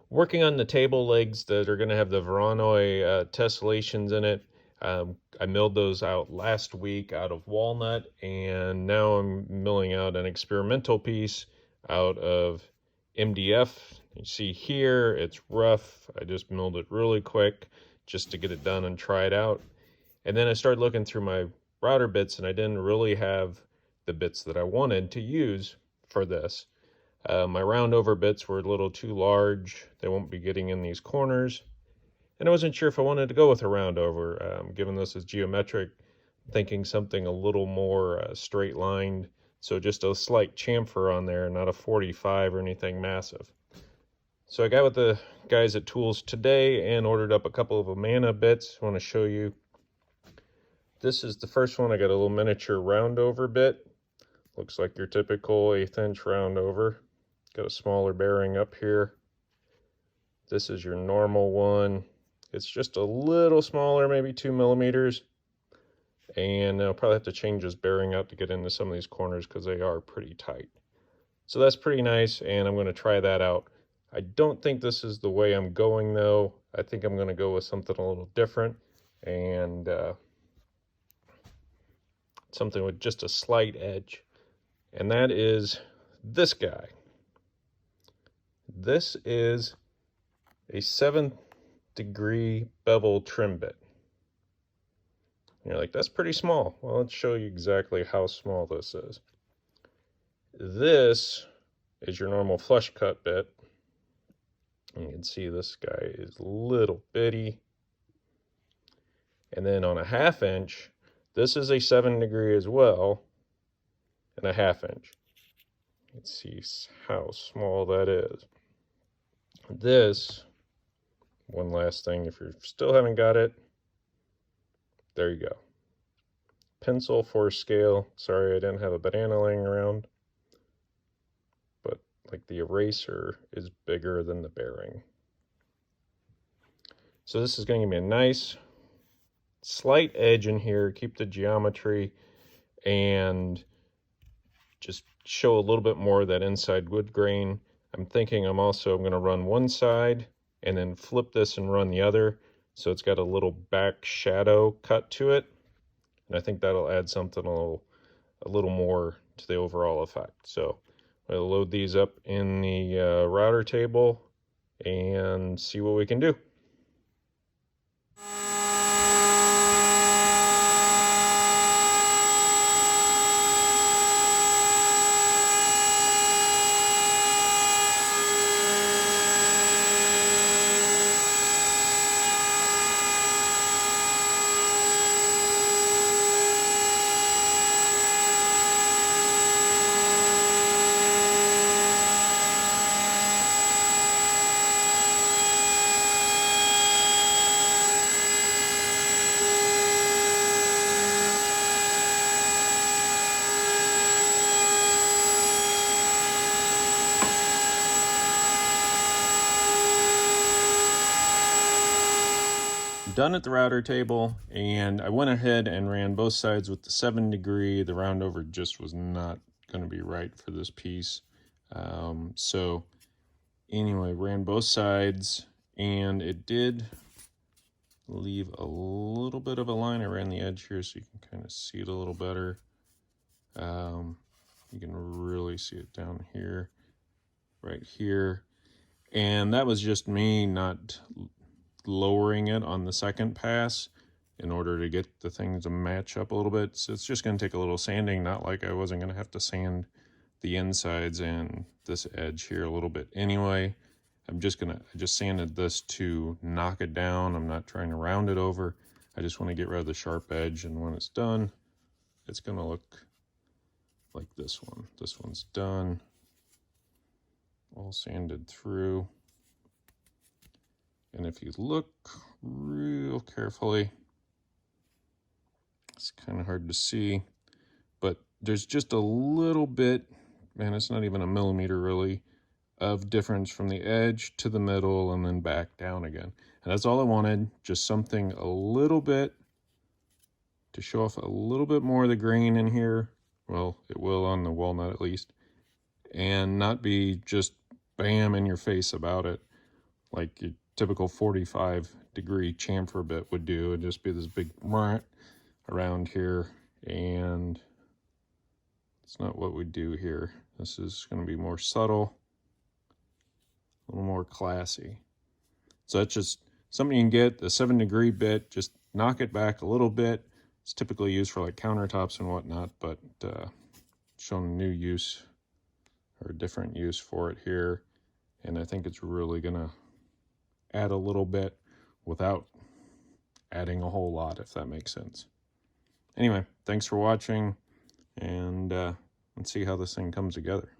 Working on the table legs that are going to have the Voronoi tessellations in it. I milled those out last week out of walnut, and now I'm milling out an experimental piece out of MDF. You see here, it's rough. I just milled it really quick just to get it done and try it out. And then I started looking through my router bits, and I didn't really have the bits that I wanted to use for this. My round over bits were a little too large. They won't be getting in these corners. And I wasn't sure if I wanted to go with a round over, given this is geometric, thinking something a little more straight lined. So just a slight chamfer on there, not a 45 or anything massive. So I got with the guys at Tools today and ordered up a couple of Amana bits. I want to show you. This is the first one. I got a little miniature round over bit. Looks like your typical 1/8 inch round over. Got a smaller bearing up here. This is your normal one. It's just a little smaller, maybe 2 millimeters. And I'll probably have to change this bearing out to get into some of these corners because they are pretty tight. So that's pretty nice, and I'm going to try that out. I don't think this is the way I'm going though. I think I'm going to go with something a little different, and something with just a slight edge. And that is this guy. This is a 7th degree bevel trim bit. And you're like, that's pretty small. Well, let's show you exactly how small this is. This is your normal flush cut bit. And you can see this guy is little bitty. And then on a 1/2 inch, this is a 7 degree as well, and a 1/2 inch. You can see how small that is. This, one last thing, if you still haven't got it, there you go. Pencil for scale. Sorry I didn't have a banana laying around, but like the eraser is bigger than the bearing. So this is going to give me a nice slight edge in here, keep the geometry, and just show a little bit more of that inside wood grain. I'm thinking I'm going to run one side and then flip this and run the other, so it's got a little back shadow cut to it, and I think that'll add something a little more to the overall effect. So I'll load these up in the router table and see what we can do. Done at the router table, and I went ahead and ran both sides with the 7 degree. The round over just was not going to be right for this piece. So anyway, ran both sides, and it did leave a little bit of a line. I ran the edge here so you can kind of see it a little better. You can really see it down here, right here. And that was just me not lowering it on the second pass in order to get the thing to match up a little bit. So it's just going to take a little sanding, not like I wasn't going to have to sand the insides and this edge here a little bit anyway. I just sanded this to knock it down. I'm not trying to round it over. I just want to get rid of the sharp edge, and when it's done, it's going to look like this one. This one's done, all sanded through. And if you look real carefully, it's kind of hard to see, but there's just a little bit, man, it's not even a millimeter really, of difference from the edge to the middle and then back down again. And that's all I wanted, just something a little bit to show off a little bit more of the grain in here. Well, it will on the walnut at least, and not be just bam in your face about it. like your typical 45-degree chamfer bit would do. It'd just be this big around here, and it's not what we do here. This is going to be more subtle, a little more classy. So that's just something you can get. The 7-degree bit, just knock it back a little bit. It's typically used for like countertops and whatnot, but showing a new use or a different use for it here. And I think it's really gonna add a little bit without adding a whole lot, if that makes sense. Anyway, thanks for watching, and let's see how this thing comes together.